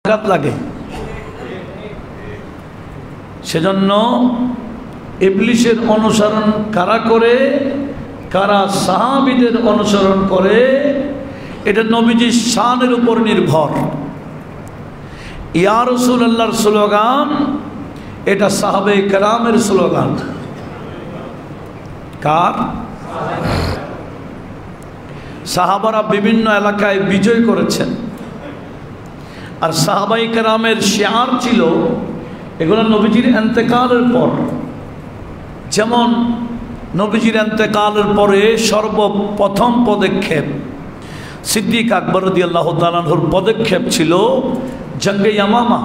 আঘাত লাগে। সেজন্য ইবলিসের অনুসরণ কারা করে, কারা সাহাবীদের অনুসরণ করে, এটা নবীজির শানের উপর নির্ভর। ইয়া রাসূলুল্লাহর স্লোগান, এটা সাহাবায়ে কেরামের স্লোগান। কার? সাহাবারা বিভিন্ন এলাকায় বিজয় করেছেন, আর সাহাবায়ে কেরামের শিয়ার ছিল এগুলো নবীজির ইন্তেকালের পর। যেমন নবীজির ইন্তেকালের পরে সর্বপ্রথম পদক্ষেপ সিদ্দিক আকবর রাদিয়াল্লাহু তাআলা আনহুর পদক্ষেপ ছিল জঙ্গে ইয়ামামা,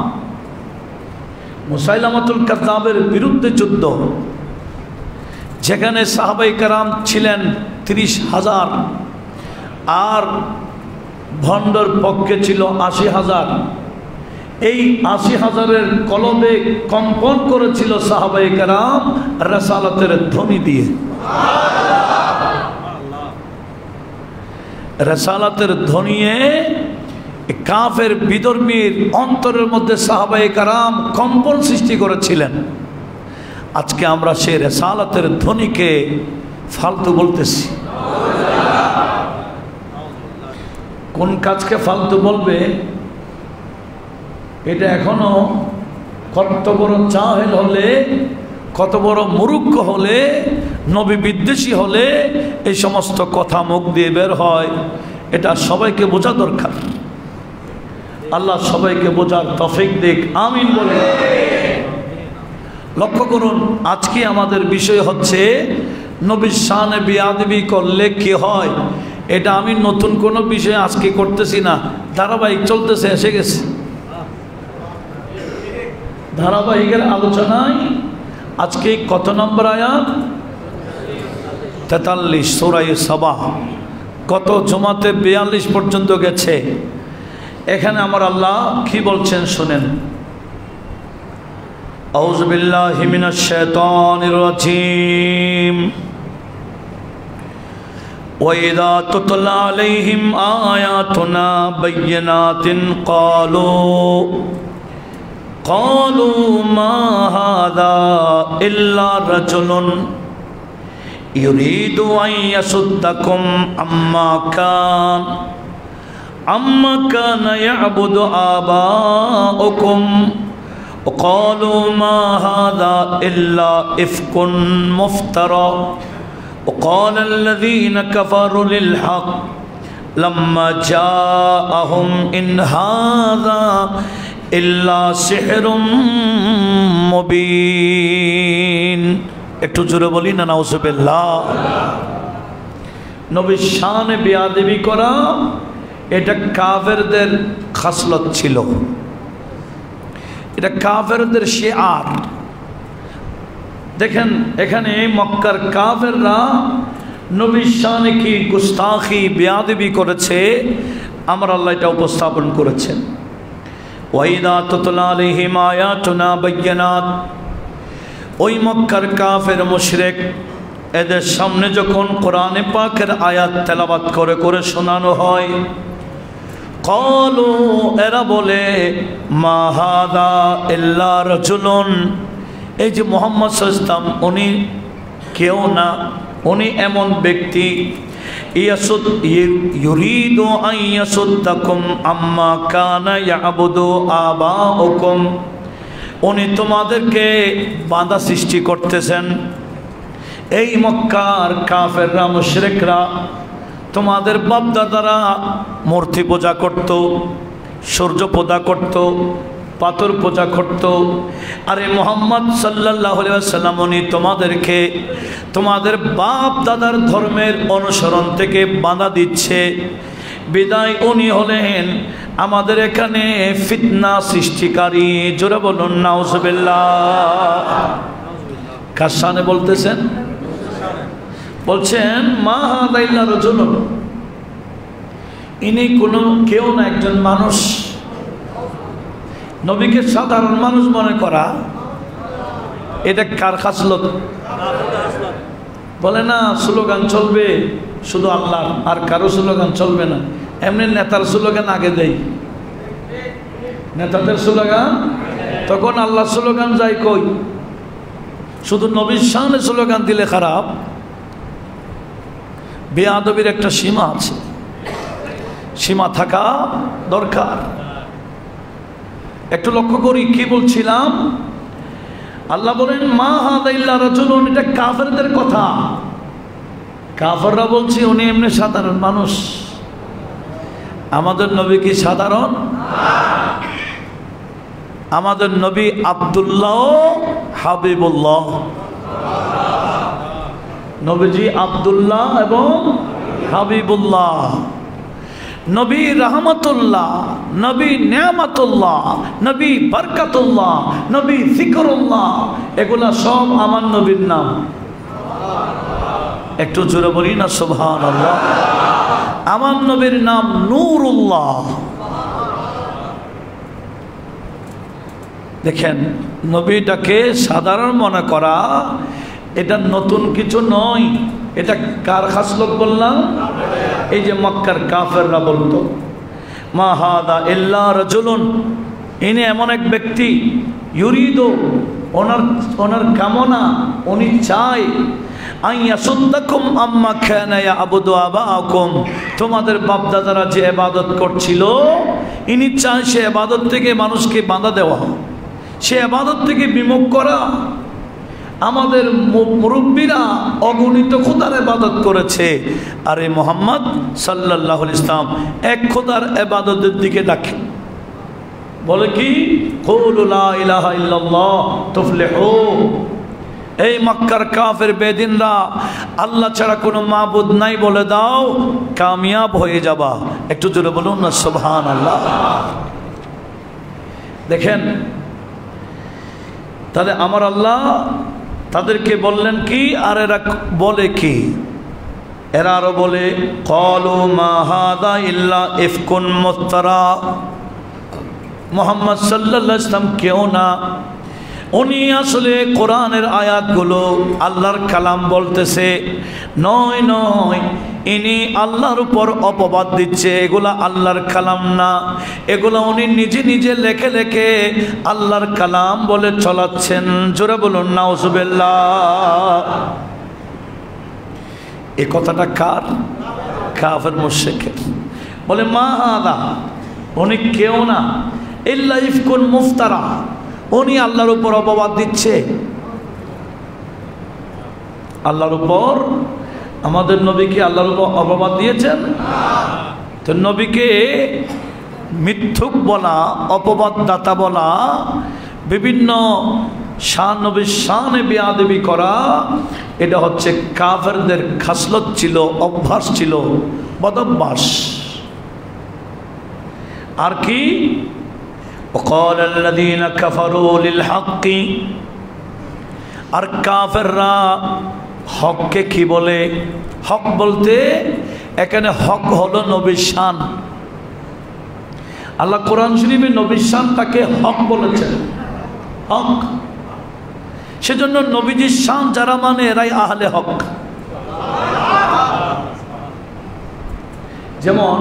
মুসাইলামাতুল কাযযাবের বিরুদ্ধে যুদ্ধ, যেখানে সাহাবায়ে কেরাম ছিলেন 30,000 আর ভণ্ডর পক্ষে ছিল 80,000। এই 80,000-এর কলবে কম্পন করেছিল সাহাবায়ে কেরাম রিসালাতের ধ্বনি দিয়ে। রিসালাতের ধ্বনিয়ে কাফের বিধর্মীর অন্তরের মধ্যে সাহাবায়ে কেরাম কম্পন সৃষ্টি করেছিলেন। আজকে আমরা সেই রিসালাতের ধ্বনিকে ফালতু বলতেছি। কোন কাজকে ফালতু বলবে? এটা এখনো কত বড় জাহেল হলে, কত বড় মূর্খ হলে, নবী বিদ্বেষী হলে এই সমস্ত কথা মুখ দিয়ে বের হয়, এটা সবাইকে বোঝা দরকার। আল্লাহ সবাইকে বোঝার তৌফিক দিক, আমিন বলে। লক্ষ্য করুন, আজকে আমাদের বিষয় হচ্ছে নবীর শানে বেয়াদবি করলে কি হয়। এটা আমি নতুন কোনো বিষয় আজকে করতেছি না, ধারাবাহিক চলতেছে, এসে গেছে। ধারাবাহিকের আলোচনায় আজকে কত নম্বর আয়াত? 43 সূরা সাবা। কত জমাতে 42 পর্যন্ত গেছে। এখানে আমার আল্লাহ কি বলছেন শুনেন। আউযু বিল্লাহি মিনাশ শাইতানির রাজীম। وَإِذَا تُتْلَى عَلَيْهِمْ آيَاتُنَا بَيِّنَاتٍ قالوا ما هذا إلا رجل يريد أن يصدكم عما كان يعبد آباؤكم وقالوا ما هذا إلا إفك مفترى وقال الذين كفروا للحق لما جاءهم إن هذا إلا سحر মুবিন। একটু জোরে বলি না নাউযুবিল্লাহ। নবীর শানে বেয়াদবি করা এটা কাফেরদের খাসলত ছিল, এটা কাফেরদের শিআর। দেখেন এখানে মক্কার কাফেররা নবীর শানে কি গুস্তাখি বেয়াদবি করেছে, আমার আল্লাহ এটা উপস্থাপন করেছেন। ওয়াইদা তুতলা আলাইহিম আয়াতুনা বায়্যিনাত, ওই মক্কার কাফের মুশরিক এদের সামনে যখন কোরআনে পাকের আয়াত তেলাওয়াত করে করে শোনানো হয়, ক্বালু, এরা বলে, মা হাদা ইল্লা রাজুলুন, এই যে মুহাম্মদ সাল্লাল্লাহু আলাইহি ওয়াসাল্লাম উনি কেউ না, উনি এমন ব্যক্তি ইউরিদু আন ইয়াসুদ্দাকুম আম্মা কানা ইয়াবুদু আবাউকুম, উনি তোমাদেরকে বাধা সৃষ্টি করতেছেন। এই মক্কার কাফেররা মুশরিকরা তোমাদের বাপদাদারা মূর্তি পূজা করত, সূর্য পূজা করত, পাথর পূজা করত। আরে মুহাম্মদ সাল্লাল্লাহু আলাইহি ওয়াসাল্লাম উনি তোমাদেরকে তোমাদের বাপ দাদার ধর্মের অনুসরণ থেকে বাধা দিচ্ছে, বিদায় উনি হলেন আমাদের এখানে ফিতনা সৃষ্টিকারী। জোরে বলুন নাউযুবিল্লাহ। কার শানে বলতেছেন? বলছেন মা হাদা ইল্লা রাজুলুন, ইনি কোনো কেউ না, একজন মানুষ। নবীকে সাধারণ মানুষ মনে করা এটা কার খাসলত? বলে না স্লোগান চলবে শুধু আল্লাহ, আর কারো স্লোগান চলবে না। এমনি নেতার স্লোগান আগে দেয়, নেতাদের স্লোগান, তখন আল্লাহ স্লোগান যায় কই? শুধু নবীর শানে স্লোগান দিলে খারাপ। বেয়াদবির একটা সীমা আছে, সীমা থাকা দরকার। একটু লক্ষ্য করি কি বলছিলাম। আল্লাহ বলেন মা হাদা ইল্লা রাজুলুন, এটা কাফেরদের কথা। কাফেররা বলছে উনি এমনি সাধারণ মানুষ। আমাদের নবী কি সাধারণ? আমাদের নবী আব্দুল্লাহ হাবিবুল্লাহ, নবীজি আব্দুল্লাহ এবং হাবিবুল্লাহ, নবী রহমতুল্লাহ, নবী নিয়ামতুল্লাহ, নবী বরকতুল্লাহ, নবী যিকরুল্লাহ, এগুলা সব আমার নবীর নাম। একটু জোরে বলি না সুবহানাল্লাহ। আমার নবীর নাম নূরুল্লাহ। দেখেন, নবীটাকে সাধারণ মনে করা এটা নতুন কিছু নয়। এটা কার খাসলত বললাম? এই যে মক্কার কাফেররা বলতো মা হাদা ইল্লা রাজুলুন, ইনি এমন এক ব্যক্তি, ইউরিদু, ওনার কামনা, উনি চায় আইয়াসুদ্দাকুম আম্মা কানা ইয়াবুদু আবাকুম, তোমাদের বাপদাদারা যে ইবাদত করছিল, ইনি চায় সে ইবাদত থেকে মানুষকে বাধা দেওয়া, সে ইবাদত থেকে বিমুখ করা। আমাদের মুরব্বীরা অগণিত খোদার ইবাদত করেছে, আর এই মুহাম্মদ সাল্লাল্লাহু আলাইহি ইসলাম এক খোদার ইবাদতের দিকে ডাকে। বলে কি? কুলু লা ইলাহা ইল্লাল্লাহ তুফলিহু। এই মক্কার কাফের বেদিনরা আল্লাহ ছাড়া কোনো মাবুদ নাই বলে দাও, কামিয়াব হয়ে যাবা। একটু জোরে বলুন না সুবহানাল্লাহ। দেখেন, তাহলে আমার আল্লাহ তাদেরকে বললেন কি, আর এরা বলে কি? এরা আরো বলে ক্বালু মা হাদা ইল্লা ইফকুন মুফতারা, মুহাম্মদ সাল্লাল্লাহু আলাইহি ওয়াসাল্লাম কেউ না, উনি আসলে কোরআনের আয়াতগুলো আল্লাহর কালাম বলতেছে। নয় নয়, ইনি আল্লাহর উপর অপবাদ দিচ্ছে, এগুলা আল্লাহর কালাম না, এগুলা উনি নিজে নিজে লেখে লেখে আল্লাহর কালাম বলে চলাচ্ছেন। জোরে বলুন নাউজুবিল্লাহ। এই কথাটা কার? কাফের মুশরিকের। বলে মা হাদা, উনি কেউ না, ইল্লা ইফকুন মুফতারা, উনি আল্লাহর উপর অপবাদ দিচ্ছে। আল্লাহর উপর, আমাদের নবীকে আল্লাহর উপর অপবাদ দিয়েছেন। তো নবীকে মিথ্যুক বলা, অপবাদ দাতা বলা, বিভিন্ন শান, নবীর শানে বেয়াদবি করা, এটা হচ্ছে কাফেরদের খাসলত ছিল, অভ্যাস ছিল, বদভ্যাস। আর কি? وقال الذين كفروا للحق, আর কাফেররা হককে কি বলে? হক বলতে এখানে হক হলো নবীর শান। আল্লাহ কোরআন শরীফে নবীর শানটাকে হক বলেছেন, হক। সেজন্য নবীজির শান যারা মানে এরাই আহলে হক। যেমন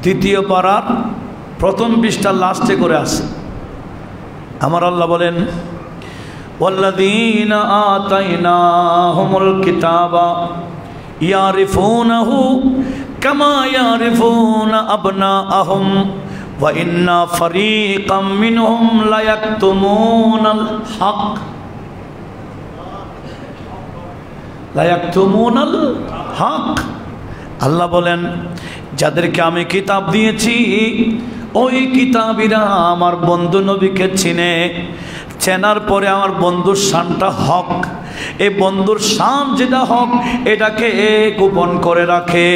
দ্বিতীয় পারার প্রথম পৃষ্ঠার লাস্টে করে আছে আমার আল্লাহ বলেন ওয়াল্লাযীনা আতাইনাহুমুল কিতাবা ইয়ারিফুনাহু কামা ইয়ারিফুনা আবনাআহুম ওয়া ইন্না ফারীকাম মিনহুম লায়াকতুমুনাল হক। আল্লাহ বলেন যাদেরকে আমি কিতাব দিয়েছি ওই কিতাবীরা আমার বন্ধু নবীকে চিনে, চেনার পরে আমার বন্ধুর শানটা হক, এই বন্ধুর শান যেটা হক এটাকে গোপন করে রাখে।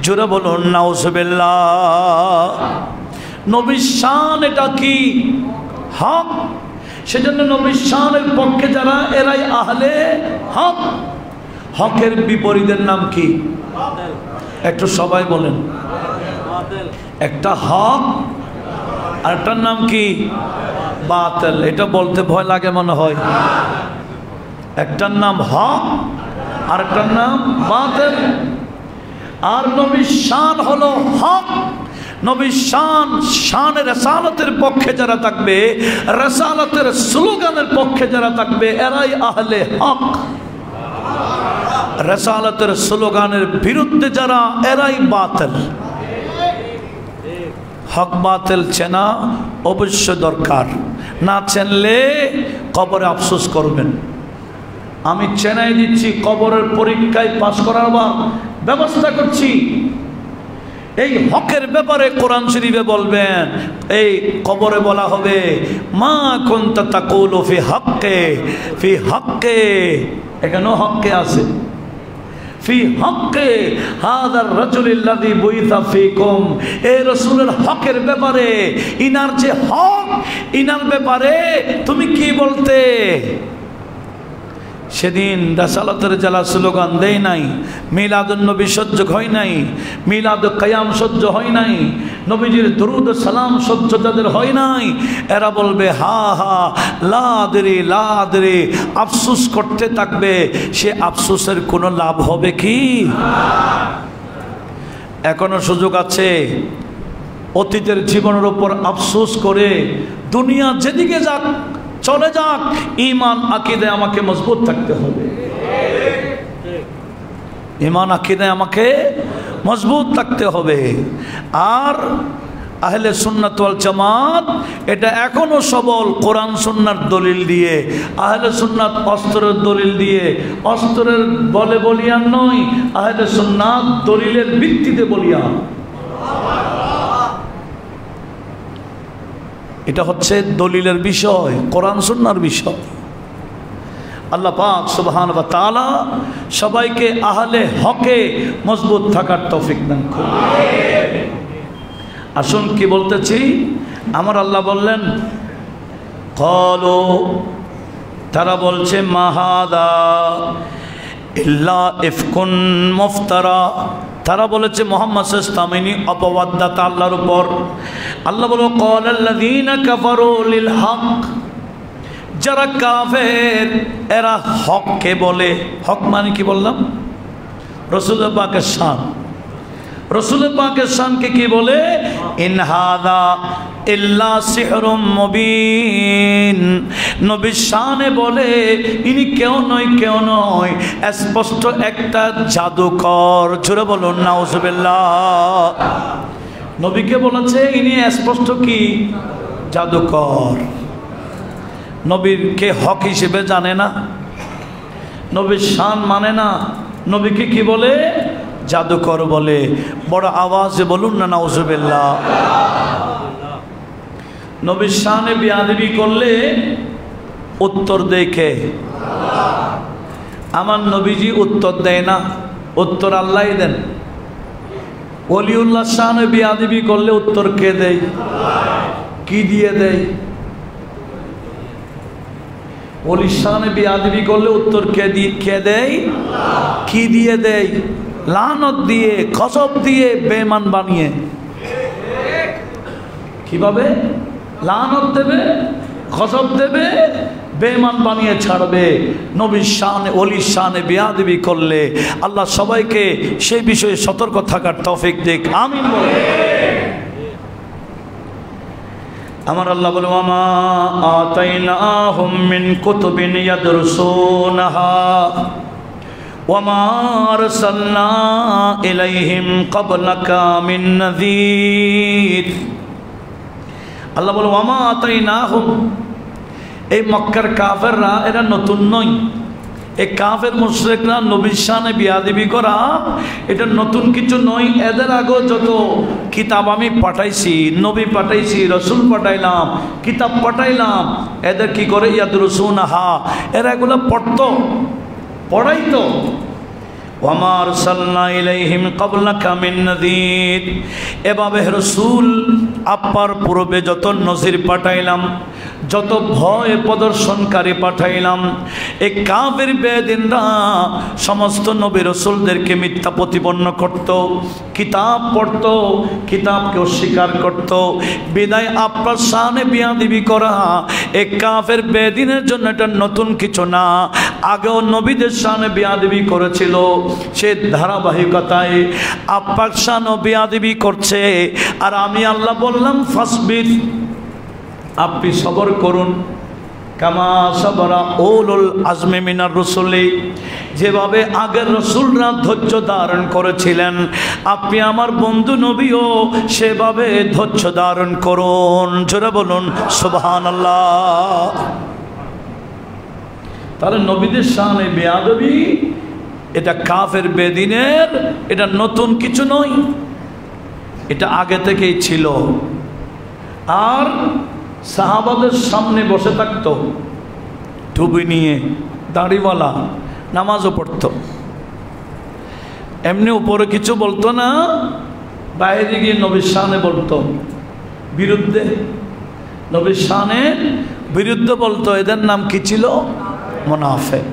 জোরে বলুন নাউজুবিল্লাহ। নবীর শান এটা কি? হক। সেজন্য নবীর শানের পক্ষে যারা এরাই আহলে হক। হকের বিপরীতের নাম কি? একটু সবাই বলেন। একটা হক আর একটার নাম কি? বাতিল। এটা বলতে ভয় লাগে মনে হয়। একটার নাম হক আর একটার নাম বাতিল। আর নবীর শান হলো হক, নবীর শানের রেসালতের পক্ষে যারা থাকবে, রেসালতের স্লোগানের পক্ষে যারা থাকবে, এরাই আহলে হক। রেসালতের স্লোগানের বিরুদ্ধে যারা, এরাই বাতিল। হক বাতিল চেনা অবশ্য দরকার, না চেনলে কবরে আফসোস করবেন। আমি চেনাই দিচ্ছি, কবরের পরীক্ষায় পাস করার ব্যবস্থা করছি। এই হকের ব্যাপারে কোরআন শরীফে বলবেন, এই কবরে বলা হবে মা কুনতা তাকুলু ফি হক্কে, এখানেও হক্কে আছে, ফি হক্কে হাদার রাজুলিল্লাযী বুইসা ফীকুম, এই রাসূলের হকের ব্যাপারে, ইনার যে হক, ইনার ব্যাপারে তুমি কি বলতে? সেদিন রাসালাতের যারা স্লোগান দেয় নাই, মিলাদুন নবী সহ্য হয় নাই, মিলাদ কায়াম সহ্য হয় নাই, নবীজির দরুদ সালাম সহ্য যাদের হয় নাই, এরা বলবে হা হা লাদরি, আফসোস করতে থাকবে। সে আফসোসের কোনো লাভ হবে কি? এখনো সুযোগ আছে অতীতের জীবনের উপর আফসোস করে দুনিয়া যেদিকে যাক চলে যাক, ঈমান আকীদায় আমাকে মজবুত থাকতে হবে। ঈমান আকীদায় আমাকে মজবুত থাকতে হবে। আর আহলে সুন্নাত ওয়াল জামাত এটা এখনো সবল কোরআন সুন্নাহর দলিল দিয়ে। আহলে সুন্নাত অস্ত্রের দলিল দিয়ে, অস্ত্রের বলে বলিয়ান নয়, আহলে সুন্নাত দলিলের ভিত্তিতে বলিয়ান। এটা হচ্ছে দলিলের বিষয়, কোরআন সুন্নাহর বিষয়। আল্লাহ পাক সুবহানাহু ওয়া তাআলা সবাইকে আহলে হকে মজবুত থাকার তৌফিক দান করুন। আসুন কি বলতেছি, আমার আল্লাহ বললেন ক্বালু, তারা বলছে মাহাদা ইল্লা ইফকুন মুফতারা, তারা বলেছে মুহাম্মদ সাল্লাল্লাহু আলাইহি ওয়াসাল্লাম অপবাদদাতা আল্লাহর উপর। আল্লাহ বলো ক্বালাল্লাযীনা কাফারু লিল হক, যারা কাফের এরা হককে বলে। হক মানে কি বললাম? রাসূল পাকের শান। রাসূল পাকের শানকে কি বলে? ইন হাযা ইল্লা সিহরুম মুবিন, নবীর শানে বলে ইনি কেউ নয়, স্পষ্ট একটা জাদুকর। জোরে বলুন নাউজুবিল্লাহ। নবীকে বলেছে ইনি স্পষ্ট কি? জাদুকর। নবীকে হক হিসেবে জানে না, নবীর শান মানে না, নবীকে কি বলে? জাদুকর বলে। বড় আওয়াজে বলুন না নাউজুবিল্লাহ। নবীর শানে বেয়াদবি করলে উত্তর দেখে, আমার নবীজি উত্তর দেয় না, উত্তর আল্লাহই দেন। ওলিউল্লাহ শানে বেয়াদবি করলে উত্তর কে দেয়? কি দিয়ে দেয়? ওলির শানে বেয়াদবি করলে উত্তর কে দেয়? কি দিয়ে দেয়? লানত দিয়ে, গজব দিয়ে, বেঈমান বানিয়ে। কিভাবে লানত দেবে, গজব দেবে, বেঈমান বানিয়ে ছাড়বে। নবীর শানে, ওলির শানে বেয়াদবি করলে আল্লাহ সবাইকে সেই বিষয়ে সতর্ক থাকার তৌফিক দিক। আমিন বলে। আমার আল্লাহ বলে ওয়ামা আতাইনাহুম মিন কুতুবিন ইয়াদরুসুনাহা ওয়ামা আরসালনা ইলাইহিম ক্বাবলাকা মিন নাযীর। আল্লাহ বলে ওয়ামা আতাইনাহুম, এই মক্কার কাফেররা এরা নতুন নয়। এই কাফের মুশরিকরা নবীর শানে বেয়াদবি করা এটা নতুন কিছু নয়। এদের আগে যত কিতাব আমি পাঠাইছি, নবী পাঠাইছি, রসুল পাঠাইলাম, কিতাব পাঠাইলাম, এদের কি করে? ইয়াদরুসুনাহা, এরা এগুলো পড়াইতো। ওয়ামা আরসালনা ইলাইহিম ক্বাবলাকা মিন নাযীর, এভাবে রাসূল আপনার পূর্বে যত নজির পাঠাইলাম, যত ভয় প্রদর্শনকারী পাঠাইলাম, এই কাফের বেদিনরা সমস্ত নবী রাসূলদেরকে মিথ্যা প্রতিপন্ন করত, কিতাব পড়ত, কিতাবকে অস্বীকার করত। বিদায় আপনার শানে বেয়াদবি করা এই কাফের বেদিনের জন্য এটা নতুন কিছু না। আগেও নবীদের শানে বেয়াদবি করেছিল, সে ধারাবাহিকতায় আপনার শানও বেয়াদবি করছে। আর আমি আল্লাহ বললাম ফাসবির, আপনি সবর করুন, কামা সাবরা উলুল আজমি মিনার রাসূলি, যেভাবে আগের রাসূলরা ধৈর্য ধারণ করেছিলেন, আপনি আমার বন্ধু নবীও সেভাবে ধৈর্য ধারণ করুন। জোরে বলুন সুবহানাল্লাহ। তাহলে নবীদের শানে বেয়াদবি এটা কাফের বেদিনের, এটা নতুন কিছু নয়, এটা আগে থেকেই ছিল। আর সাহাবাদের সামনে বসে থাকতো টুপি নিয়ে, দাড়িওয়ালা, নামাজও পড়তো, এমনি উপরে কিছু বলতো না, বাইরে গিয়ে নবীর শানে বলতো, বিরুদ্ধে, নবীর শানের বিরুদ্ধে বলতো। এদের নাম কি ছিল? মুনাফিক।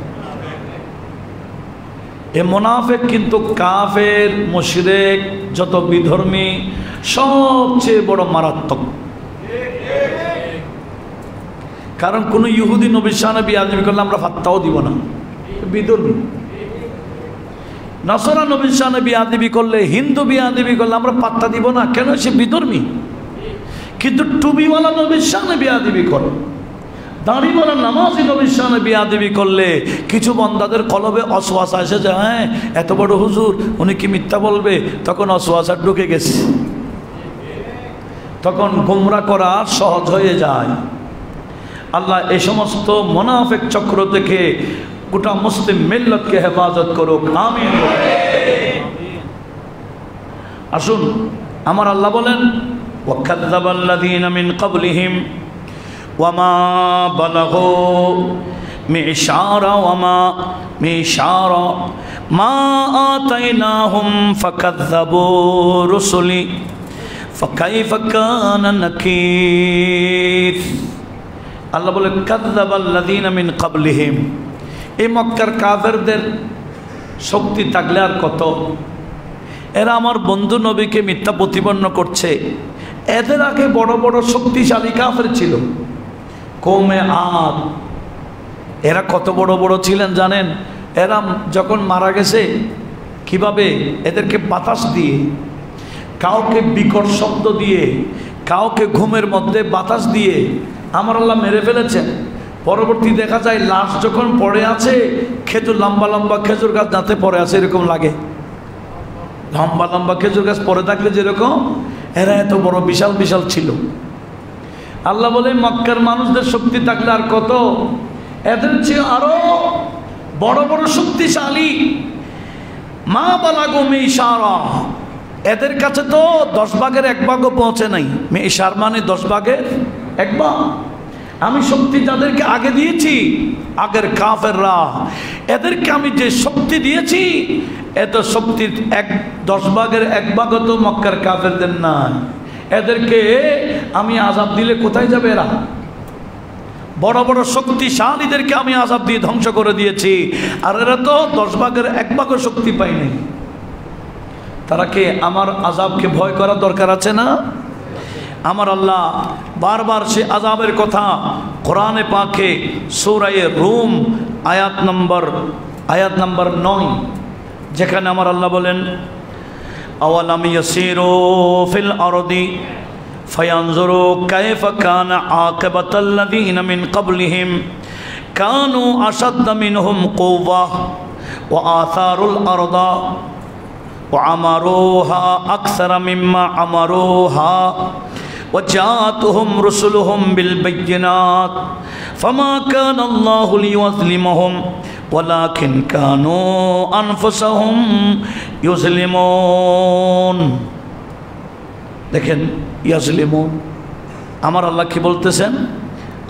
এ মুনাফিক কিন্তু কাফের, মুশরিক, যত বিধর্মী সবচেয়ে বড় মারাত্মক। কারণ কোন ইহুদি নবীর শানে বেয়াদবি করলে আমরা ফাত্তাও দিব না, বিধর্মী। নাসারা নবীর শানে বেয়াদবি করলে, হিন্দু বেয়াদবি করলে আমরা পাত্তা দিব না, কেন? সে বিধর্মী। কিন্তু টুবিওয়ালা নবীর শানে বেয়াদবি করে, দাড়িওয়ালা নামাজি নবীর শানে বেয়াদবি করলে কিছু বান্দাদের কলবে অসওয়াসা এসে যায়, হ্যাঁ এত বড় হুজুর, উনি কি মিথ্যা বলবে? তখন অসওয়াসা ঢুকে গেছে, তখন গোমরা করা সহজ হয়ে যায়। আল্লাহ এই সমস্ত মুনাফিক চক্র থেকে গোটা মুসলিম মিল্লাতকে হেফাজত করুক, আমিন। আসুন, আমার আল্লাহ বলেন ওয়াকাযযাবাল্লাযীনা মিন ক্বাবলিহিম ওয়ামা বালাগু মিশারা মা আতাইনাহুম ফাকাযযাবু রুসুলি ফাকাইফা কানা নাকির। আল্লাহ বলে কাযযাবাল্লাযীনা মিন ক্বাবলিহিম, এই মক্কার কাফেরদের শক্তি থাকলে আর কত, এরা আমার বন্ধু নবীকে মিথ্যা প্রতিপন্ন করছে। এদের আগে বড় বড় শক্তিশালী কাফের ছিল, কওমে আদ। এরা কত বড় বড় ছিলেন জানেন? এরা যখন মারা গেছে, কিভাবে এদেরকে বাতাস দিয়ে, কাউকে বিকট শব্দ দিয়ে, কাউকে ঘুমের মধ্যে বাতাস দিয়ে আমার আল্লাহ মেরে ফেলেছেন। পরবর্তী দেখা যায় লাশ যখন পড়ে আছে, খেজুর লম্বা লম্বা খেজুর গাছ দাঁতে পড়ে আছে এরকম লাগে, লম্বা লম্বা খেজুর গাছ পড়ে থাকলে যেরকম, এরা এত বড় বিশাল বিশাল ছিল। আল্লাহ বলে মক্কার মানুষদের শক্তি থাকলে আর কত, এদের চেয়ে আরো বড় বড় শক্তিশালী। মা বালাগু মিশারা, এদের কাছে তো 10 ভাগের 1 ভাগও পৌঁছে নাই। মিশার মানে 10 ভাগের 1 ভাগ। আমি শক্তি যাদেরকে আগে দিয়েছি, আগের কাফেররা, এদেরকে আমি যে শক্তি দিয়েছি, এত শক্তির 10 ভাগের 1 ভাগও তো মক্কার কাফেরদের নাই। এদেরকে আমি আযাব দিলে কোথায় যাবে এরা? বড় বড় শক্তিশালীদেরকে আমি আযাব দিয়ে ধ্বংস করে দিয়েছি, আর এরা তো 10 ভাগের 1 ভাগও শক্তি পায়নি। তারা কে? আমার আযাবকে ভয় করার দরকার আছে না? আমার আল্লাহ বারবার সে আযাবের কথা কোরআনে পাকে সূরা রুম আয়াত নম্বর 9, যেখানে আমার আল্লাহ বলেন আওয়ালাম ইয়াসিরু ফিল আরদি ফায়ানজুরু কাইফা কানা আকিবাতাল্লাযীনা মিন ক্বাবলিহিম কানু আশাদ্দা মিনহুম কুওয়া ওয়া আথারুল আরদা ওয়া আমারুহা আকসারা মিম্মা আমারুহা وجاءتهم رسلهم بالبينات فما كان الله ليظلمهم ولكن كانوا أنفسهم يظلمون। দেখেন ইয়াজলিমুন, আমার আল্লাহ কি বলতেছেন?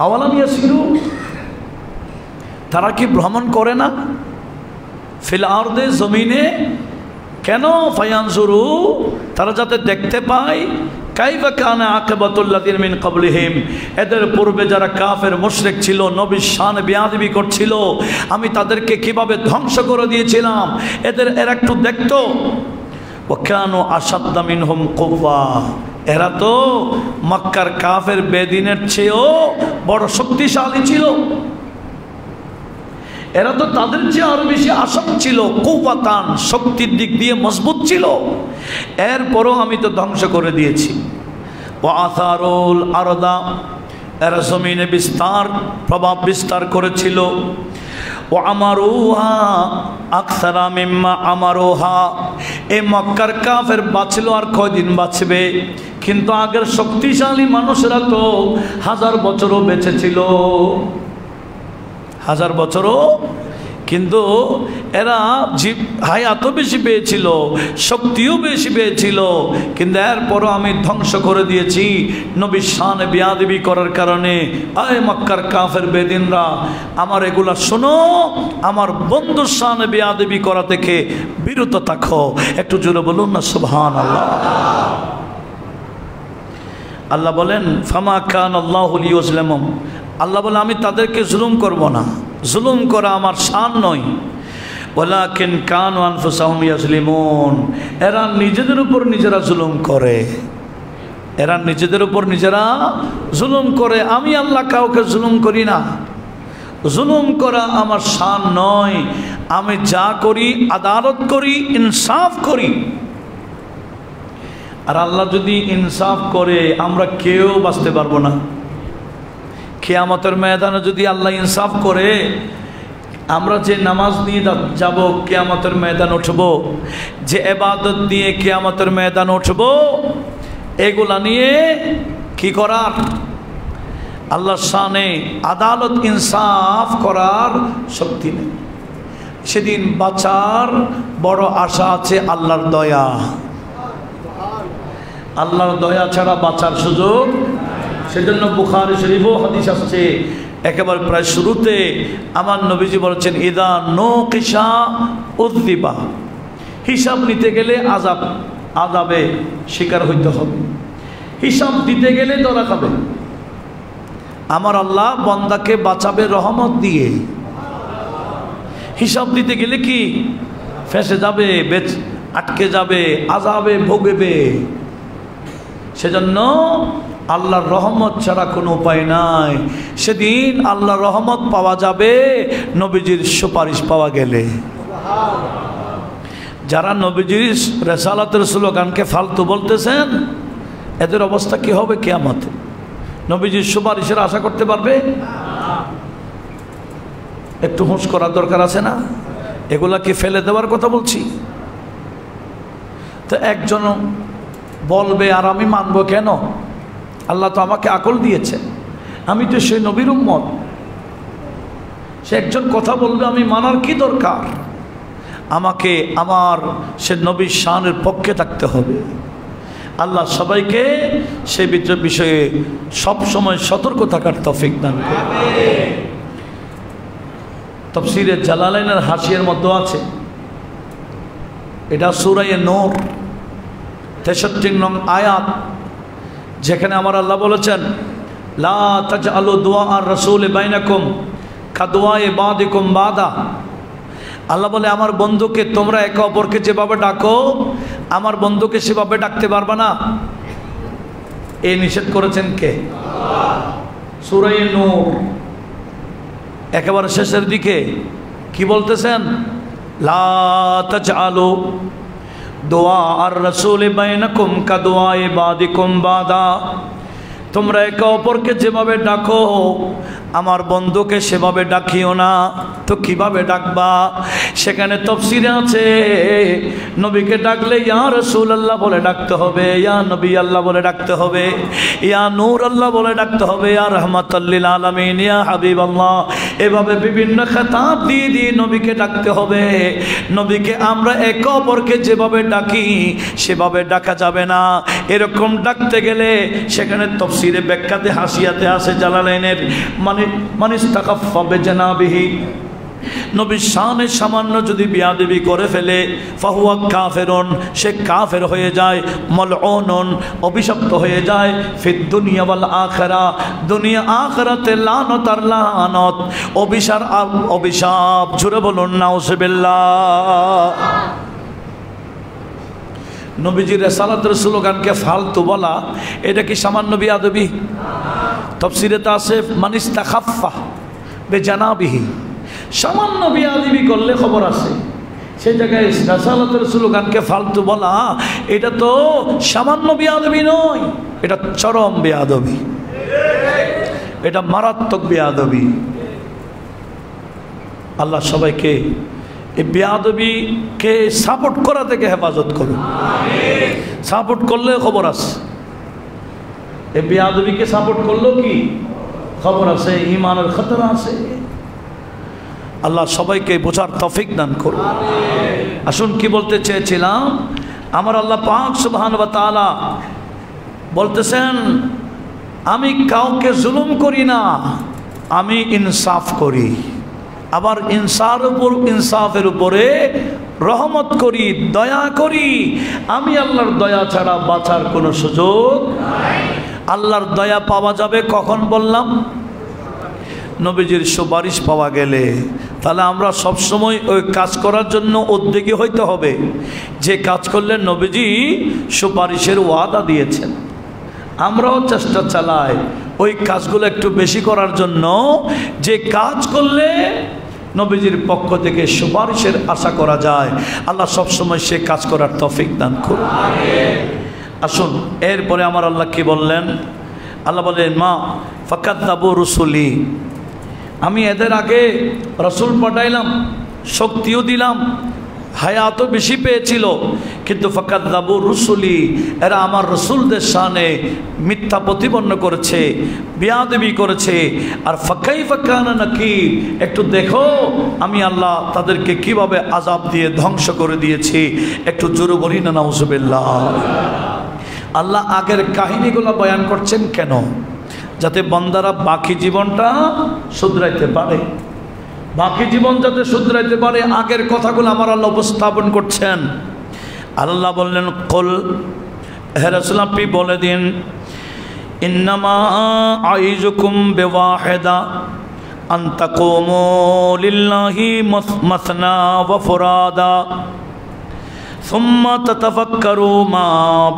আওয়ালাম ইয়াসিরু, তারা কি ভ্রমণ করে না? ফিল আরদে, জমিনে। কেন? ফায়ানজুরু, তারা যাতে দেখতে পায় কাইফা কানা আকিবাতুল্লাযীনা মিন ক্বাবলিহিম, এদের পূর্বে যারা কাফের মুশরিক ছিল, নবীর শানে বেয়াদবি করছিল, আমি তাদেরকে কিভাবে ধ্বংস করে দিয়েছিলাম, এরা একটু দেখতো। ওয়া কানু আশাদ্দা মিনহুম কুওয়া, এরা তো মক্কার কাফের বেদিনের চেয়েও বড় শক্তিশালী ছিল। এরা তো তাদের চেয়ে আরো বেশি আসাম ছিল, কুওয়াতান, শক্তির দিক দিয়ে মজবুত ছিল, এরপরও আমি তো ধ্বংস করে দিয়েছি। ওয়া আসারুল আরদা, এরা জমিনে বিস্তার প্রভাব বিস্তার করেছিল। ও আমারুহা আকসারা মিম্মা আমারুহা, এই মক্কার কাফের বাঁচল আর কয়দিন বাঁচবে, কিন্তু আগের শক্তিশালী মানুষেরা তো 1000 বছরও বেঁচে ছিল, 1000 বছরও, কিন্তু এরা হায়াত বেশি পেয়েছিল, শক্তিও বেশি পেয়েছিল, কিন্তু এরপরও আমি ধ্বংস করে দিয়েছি নবীর শানে বেয়াদবি করার কারণে। আয় মক্কার কাফের বেদিনরা, আমার এগুলা শোনো, আমার বন্ধুর শানে বেয়াদবি করা থেকে বিরত থাকো। একটু জোরে বলুন না সুবহানাল্লাহ। আল্লাহ বলেন ফামা কান আল্লাহু লিইয়ুজলিমুম, আল্লাহ বলে আমি তাদেরকে জুলুম করব না, জুলুম করা আমার শান নয়। ওয়ালাকিন কানু আনফুসাহুম ইয়াজলিমুন, এরা নিজেদের উপর নিজেরা জুলুম করে, এরা নিজেদের উপর নিজেরা জুলুম করে। আমি আল্লাহ কাউকে জুলুম করি না, জুলুম করা আমার শান নয়। আমি যা করি আদালত করি, ইনসাফ করি। আর আল্লাহ যদি ইনসাফ করে আমরা কেউ বাঁচতে পারবো না। কিয়ামতের ময়দানে যদি আল্লাহ ইনসাফ করে, আমরা যে নামাজ নিয়ে যাব কিয়ামতের ময়দান উঠব, যে ইবাদত নিয়ে কিয়ামতের ময়দান উঠব, এগুলা নিয়ে কি করার? আল্লাহর শানে আদালত ইনসাফ করার শক্তি নেই। সেদিন বাঁচার বড় আশা আছে আল্লাহর দয়া, আল্লাহর দয়া ছাড়া বাঁচার সুযোগ। সেজন্য বুখারী শরীফও হাদিস আসছে, একেবারে প্রায় শুরুতে আমার নবীজি বলেছেন ইদা নুকিশা উযিবা, হিসাব নিতে গেলে আযাবে শিকার হইতে হবে, হিসাব দিতে গেলে ধরা খাবে। আমার আল্লাহ বান্দাকে বাঁচাবে রহমত দিয়ে, হিসাব দিতে গেলে কি ফেঁসে যাবে, আটকে যাবে, আযাবে ভোগবে। সেজন্য আল্লাহর রহমত ছাড়া কোনো উপায় নাই। সেদিন আল্লাহর রহমত পাওয়া যাবে নবীজির সুপারিশ পাওয়া গেলে। যারা নবীজির রিসালাতের স্লোগানকে ফালতু বলতেছেন, এদের অবস্থা কি হবে কিয়ামতে? নবীজির সুপারিশের আশা করতে পারবে? একটু হুঁশ করার দরকার আছে না? এগুলা কি ফেলে দেওয়ার কথা বলছি? তো একজন বলবে আর আমি মানবো কেন? আল্লাহ তো আমাকে আকল দিয়েছে, আমি তো সেই নবীর উম্মত। সে একজন কথা বলবে, আমি মানার কি দরকার? আমাকে আমার সে নবীর শানের পক্ষে থাকতে হবে। আল্লাহ সবাইকে সে বিষয়ে সব সময় সতর্ক থাকার তৌফিক দান করুন। তাফসীরে জালালাইনের হাসিয়ার মধ্যে আছে, এটা সূরা নূর 63 নং আয়াত, যেখানে আমার আল্লাহ বলেছেন লা তাজআলু দুআ আর রাসূল বাইনাকুম কাদুআ বাদিকুম বাদা। আল্লাহ বলে আমার বন্ধুকে তোমরা একে অপরকে যেভাবে ডাকো, আমার বন্ধুকে সেভাবে ডাকতে পারবে না। এই নিষেধ করেছেন কে? সূরা নূর একেবারে শেষের দিকে কি বলতেছেন? লা তাজআলু দুআ আর রাসূল বাইনাকুম কাদুআ বাদিকুম বাদা। তোমরা একে অপরকে যেভাবে ডাকো, আমার বন্ধুকে সেভাবে ডাকিও না। তো কিভাবে ডাকবা? সেখানে তাফসীরে আছে, নবীকে ডাকলে ইয়া রাসূলুল্লাহ বলে ডাকতে হবে, ইয়া নবী আল্লাহ বলে ডাকতে হবে, ইয়া নূর আল্লাহ বলে ডাকতে হবে, ইয়া রাহমাতাল লিল আলামিন, ইয়া হাবিবাল্লাহ। এভাবে বিভিন্ন খেতাব দিয়ে দিয়ে নবীকে ডাকতে হবে। নবীকে আমরা একে অপরকে যেভাবে ডাকি সেভাবে ডাকা যাবে না। এরকম ডাকতে গেলে সেখানে তাফসীরে ব্যাখ্যাতে হাসিয়াতে আছে জালালাইনের, মানে ইস্তাখাফা বিজানাবিহি, নবীর শানে সামান্য যদি বিয়াদবি করে ফেলে ফাহুয়া কাফেরুন, সে কাফের হয়ে যায়, মালউনুন, অভিশপ্ত হয়ে যায়, ফিদ দুনিয়া ওয়াল আখিরা, দুনিয়া আখিরাতে লানত আর লানত, অভিশাপ আর অভিশাপ। জোরে বলুন নাউজুবিল্লাহ। নবীজির রিসালাতের স্লোগানকে ফালতু বলা, এটা কি সামান্য বিয়াদবি? তাফসীরে তা আছে মান ইস্তাখাফা বিজানাবিহি, সামান্য বিয়াদবি করলে খবর আছে। সেই জায়গায় রাসালাতের স্লোগানকে ফালতু বলা, এটা তো সামান্য বিয়াদবি নয়, এটা চরম বিয়াদবি, এটা মারাত্মক বিয়াদবি। আল্লাহ সবাইকে এই বিয়াদবিকে সাপোর্ট করা থেকে হেফাজত করুন। সাপোর্ট করলে খবর আছে, এই বিয়াদবিকে সাপোর্ট করলেও কি খবর আছে, ঈমানের খতরা আছে। আল্লাহ সবাইকে বোঝার তৌফিক দান করুন। আসুন কি বলতে চেয়েছিলাম, আমার আল্লাহ পাক সুবহানাহু ওয়া তাআলা বলতেছেন, আমি কাউকে জুলুম করি না, আমি ইনসাফ করি। আবার ইনসাফের উপরে রহমত করি, দয়া করি। আমি আল্লাহর দয়া ছাড়া বাঁচার কোনো সুযোগ নাই। আল্লাহর দয়া পাওয়া যাবে কখন বললাম? নবীজির সুপারিশ পাওয়া গেলে। তাহলে আমরা সবসময় ওই কাজ করার জন্য উদ্যোগী হইতে হবে যে কাজ করলে নবীজি সুপারিশের ওয়াদা দিয়েছেন। আমরাও চেষ্টা চালাই ওই কাজগুলো একটু বেশি করার জন্য, যে কাজ করলে নবীজির পক্ষ থেকে সুপারিশের আশা করা যায়। আল্লাহ সবসময় সে কাজ করার তৌফিক দান করুন। আসুন এরপরে আমার আল্লাহ কি বললেন? আল্লাহ বললেন, মা ফাকাদ্দাবু রুসুলি, আমি এদের আগে রসুল পাঠাইলাম, শক্তিও দিলাম, হায়াতও বেশি পেয়েছিল, কিন্তু ফাকাদ্দাবু রুসুলি, এরা আমার রসুলদের শানে মিথ্যা প্রতিপন্ন করেছে, বিয়াদবি করেছে। আর ফাকাইফা কানা নাকির, একটু দেখো আমি আল্লাহ তাদেরকে কিভাবে আযাব দিয়ে ধ্বংস করে দিয়েছি। একটু জোরে বলি না নাউযুবিল্লাহ। আল্লাহ আগের কাহিনীগুলো বয়ান করছেন কেন? যাতে বান্দারা বাকি জীবনটা শুধরাইতে পারে, বাকি জীবন যাতে শুধরাইতে পারে, আগের কথাগুলো আমার আল্লাহ উপস্থাপন করছেন। আল্লাহ বললেন, কুল, হে রাসূল আপনি বলে দিন, ইন্নামা আইযুকুম বিওয়াহিদা আন তাকুমু লিল্লাহি মাসনা ওয়া ফুরাদা সুম্মা তাতাফাক্কারু মা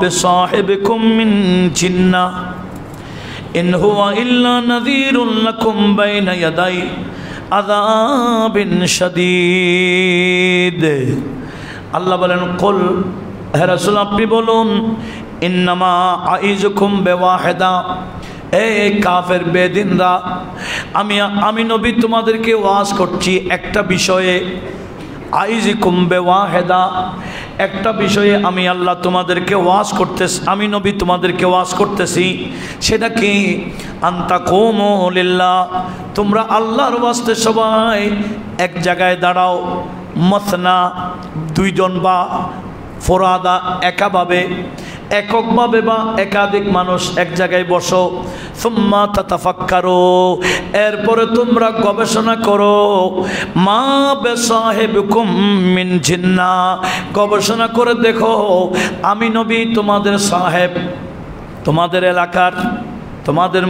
বিসাহিবিকুম মিন জিন্নাহ ইন হুয়া ইল্লা নাযীরুন লাকুম বাইনা ইয়াদাই আযাবিন শাদীদ। আল্লাহ বলেন, কুল, হে রাসূল আপনি বলুন, ইন্নামা আইযুকুম বিওয়াহিদা, এই কাফের বেদিনরা, আমি নবী তোমাদেরকে ওয়াজ করছি একটা বিষয়ে। আইযুকুম বিওয়াহিদা, একটা বিষয়ে আমি আল্লাহ তোমাদেরকে ওয়াজ করতেছি, আমি নবী তোমাদেরকে ওয়াজ করতেছি। সেটা কি? আনতাকুমু লিল্লাহ, তোমরা আল্লাহর ওয়াস্তে সবাই এক জায়গায় দাঁড়াও। মাসনা, দুইজন, বা ফুরাদা, একাভাবে, এককভাবে বা একাধিক মানুষ এক জায়গায় বসো। সুম্মা তাতাফাক্কারু, এরপরে তোমরা গবেষণা করো। মা বিসাহিবিকুম মিন জিন্নাহ, গবেষণা করে দেখো আমি নবী তোমাদের সাহেব, তোমাদের এলাকার, তোমাদের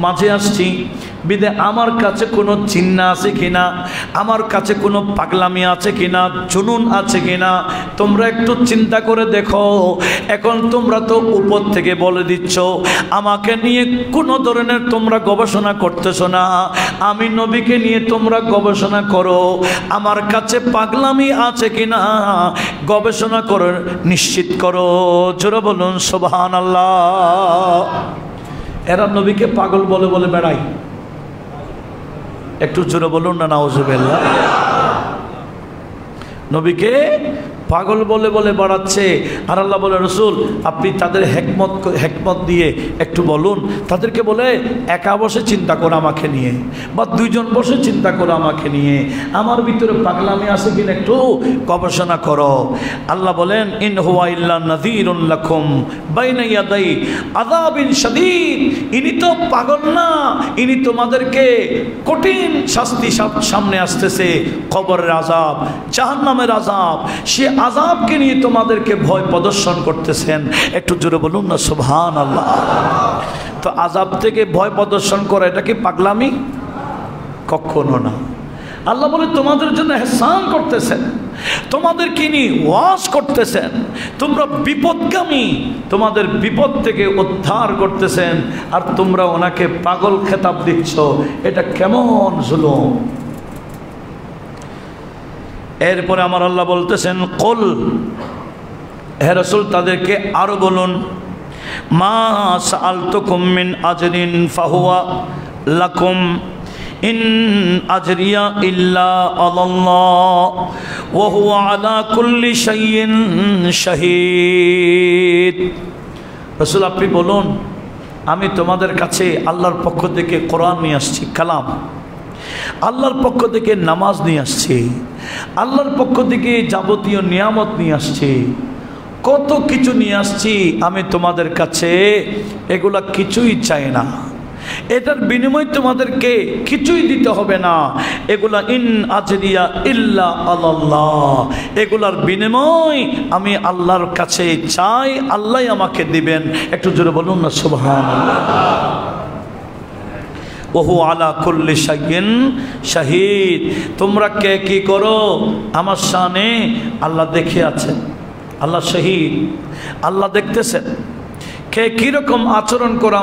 মাঝে আসছি বিদে আমার কাছে কোনো চিহ্ন আছে কিনা, আমার কাছে কোনো পাগলামি আছে কিনা, জুনুন আছে কিনা, তোমরা একটু চিন্তা করে দেখো। এখন তোমরা তো উপর থেকে বলে দিচ্ছ, আমাকে নিয়ে কোনো ধরনের তোমরা গবেষণা করতেছো না, আমি নবীকে নিয়ে তোমরা গবেষণা করো, আমার কাছে পাগলামি আছে কিনা গবেষণা করে নিশ্চিত করো। জোরে বলুন সুবহানাল্লাহ। এরা নবীকে পাগল বলে বলে বেড়ায়, একটু জোরে বলুন না নাউযুবিল্লাহ। নবীকে পাগল বলে বলে বেড়াচ্ছে। আর আল্লাহ বলে, রসুল আপনি তাদের হেকমত দিয়ে একটু বলুন, তাদেরকে বলে একা বসে চিন্তা করো আমাকে নিয়ে, বা দুইজন বসে চিন্তা করো আমাকে নিয়ে, আমার ভিতরে পাগলামি আছে কিনা একটু গবেষণা করো। আল্লাহ বলেন, ইন হুয়া ইল্লা নাযীরুন লাকুম বাইনা ইয়াদাই আযাবিন শাদীদ, ইনি তো পাগল না, ইনি তোমাদেরকে কঠিন শাস্তি সামনে আসতেছে, কবরের আযাব, জাহান্নামের আযাব, সে আযাবকে নিয়ে তোমাদেরকে ভয় প্রদর্শন করতেছেন। একটু জোরে বলুন না সুবহানাল্লাহ। তো আযাব থেকে ভয় প্রদর্শন করা এটা কি পাগলামি? কখনো না। আল্লাহ বলে তোমাদের জন্য ইহসান করতেছেন, তোমাদেরকে নিয়ে ওয়াজ করতেছেন, তোমরা বিপদগামী, তোমাদের বিপদ থেকে উদ্ধার করতেছেন, আর তোমরা ওনাকে পাগল খেতাব দিচ্ছ। এটা কেমন জুলুম! এরপরে আমার আল্লাহ বলতেছেন কুল, হে রাসূল তাদেরকে আরো বলুন, মা সাআলতুকুম মিন আজরিন ফাহুয়া লাকুম ইন আজরিয়া ইল্লা আলাল্লাহ ওয়া হুয়া আলা কুল্লি শাইইন শাহীদ। রাসূল আপনি বলুন, আমি তোমাদের কাছে আল্লাহর পক্ষ থেকে কোরআন নিয়ে আসছি, কালাম, আল্লাহর পক্ষ থেকে নামাজ নিয়ে আসছি, আল্লাহর পক্ষ থেকে যাবতীয় নিয়ামত নিয়ে আসছি, কত কিছু নিয়ে আসছি। আমি তোমাদের কাছে এগুলা কিছুই চাই না, এটার বিনিময় তোমাদেরকে কিছুই দিতে হবে না। এগুলা ইন আজরিয়া ইল্লা আল্লাহ, এগুলার বিনিময় আমি আল্লাহর কাছে চাই, আল্লাহ আমাকে দিবেন। একটু জোরে বলুন না সুবহানাল্লাহ। ওহু আলা কুল্লি শাইইন শাহীদ। তোমরা কে কি করো আমার শানে আল্লাহ দেখে আছেন, আল্লাহ শহীদ, আল্লাহ দেখতেছেন। কে কীরকম আচরণ করো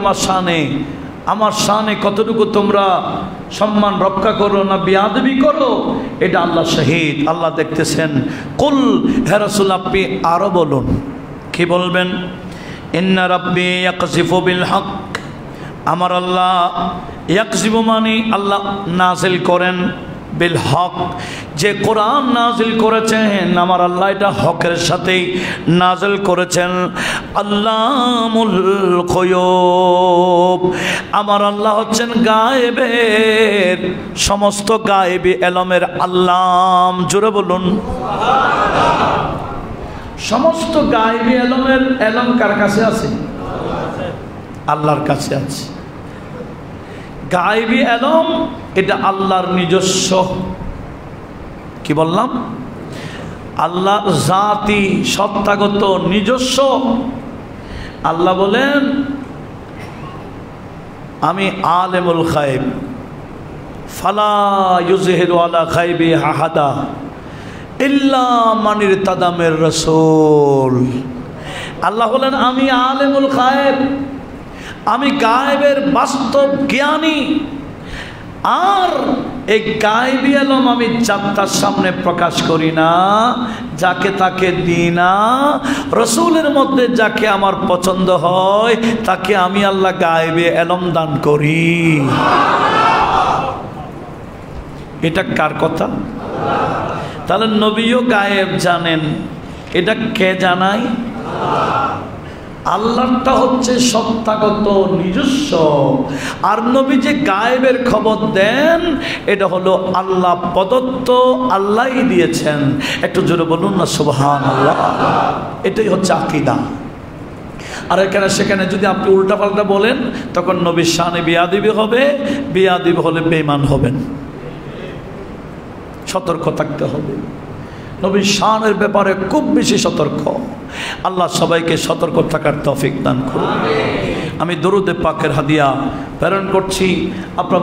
আমার শানে কতটুকু তোমরা সম্মান রক্ষা করো না বেয়াদবি করো, এটা আল্লাহ শহীদ, আল্লাহ দেখতেছেন। কুল, হে রাসূল আপনি আরো বলুন, কি বলবেন? ইন্না রাব্বি ইয়াকযিফু বিল হক, আমার আল্লাহ ইয়াকযিফু মানে আল্লাহ নাজিল করেন, বিল হক, যে কোরআন নাজিল করেছেন আমার আল্লাহ এটা হকের সাথেই নাজিল করেছেন। আল্লামুল গুয়ুব, আমার আল্লাহ হচ্ছেন গায়েবের, সমস্ত গায়েবী এলমের আল্লাম। জোরে বলুন সমস্ত গায়েবী এলমের এলম কার কাছে আছে? আল্লাহর কাছে আছে। গায়েবী এলম এটা আল্লাহর নিজস্ব, কি বললাম? আল্লাহ জাতি সত্তাগত নিজস্ব। আল্লাহ বলেন আমি আলেমুল গায়ব ফালা ইউযহিরু আলা গায়বি আহাদা ইল্লা মান ইরতাদা মির রাসূল। আল্লাহ বলেন আমি আলেমুল গায়ব, আমি গায়েবের বাস্তব জ্ঞানী, আর এই গায়েবী এলম আমি জান্নাতের সামনে প্রকাশ করি না, যাকে তাকে দিই না। রসুলের মধ্যে যাকে আমার পছন্দ হয় তাকে আমি আল্লাহ গায়েবী এলম দান করি। এটা কার কথা? তাহলে নবীও গায়েব জানেন, এটা কে জানায়? আল্লাহটা হচ্ছে সত্তাগত নিজস্ব, আর নবী যে গায়েবের খবর দেন এটা হলো আল্লাহ প্রদত্ত, আল্লাহই দিয়েছেন। একটু জোরে বলুন না সুবহানাল্লাহ। এটাই হচ্ছে আকীদা। আর এখানে সেখানে যদি আপনি উল্টাপাল্টা বলেন তখন নবীর শানে বেয়াদবি হবে, বেয়াদবি হলে বেঈমান হবেন। সতর্ক থাকতে হবে, নবীর শানের ব্যাপারে খুব বেশি সতর্ক। আল্লাহ সবাইকে সতর্ক থাকার তৌফিক দান করুন। আমি দরুদে পাকের হাদিয়া প্রেরণ করছি। আপনার